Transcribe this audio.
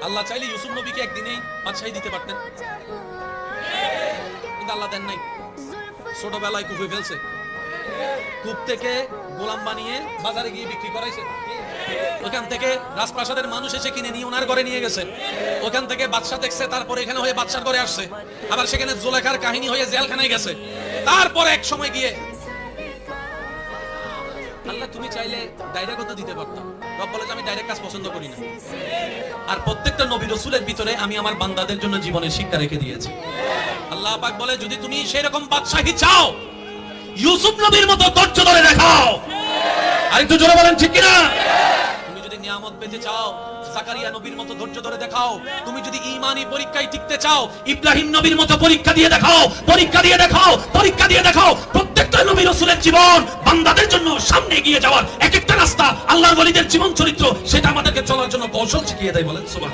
আল্লাহ চাইলে ইউসুফ নবীকে একদিনেই বাদশাহী দিতে পারতেন, কিন্তু আল্লাহ দেন নাই। ছোটবেলায় কূপে ফেলছে, কূপ থেকে গোলাম বানিয়ে বাজারে গিয়ে বিক্রি করাইছে। ওখান থেকে রাজপ্রাসাদের মানুষ এসে কিনে নিয়ে ওনার ঘরে নিয়ে গেছে। ওখান থেকে বাদশা দেখছে, তারপরে এখানে হয়ে বাদশার ঘরে আসছে। আবার সেখানে জুলেখার কাহিনী হয়ে জেলখানায় গেছে। তারপরে এক সময় গিয়ে আল্লাহ তুমি চাইলে ডাইরেক্ট কথা দিতে পারতাম। রব বলে যে আমি ডাইরেক্ট কাজ পছন্দ করি না। আর প্রত্যেকটা নবী রাসূলের ভিতরে আমি আমার বান্দাদের জন্য জীবনের শিক্ষা রেখে দিয়েছি। আল্লাহ পাক বলে যদি তুমি সেরকম বাদশাহী চাও, ইউসুফ নবীর মতো ধৈর্য ধরে দেখাও। আর একটু জোরে বলেন ঠিক কিনা? তুমি যদি নিয়ামত পেতে চাও, জাকারিয়া নবীর মতো ধৈর্য ধরে দেখাও। তুমি যদি ঈমানি পরীক্ষায় টিকতে চাও, ইব্রাহিম নবীর মতো পরীক্ষা দিয়ে দেখাও, পরীক্ষা দিয়ে দেখাও, পরীক্ষা দিয়ে দেখাও। প্রত্যেকটা নবী রাসূলের জীবন বান্দাদের জন্য সামনে এগিয়ে যাওয়ার এক একটা রাস্তা, আল্লাহর ওলিদের জীবন চরিত্র, সেটা আমাদেরকে চলার জন্য কৌশল শিখিয়ে দেয়। বলেন সুবহান।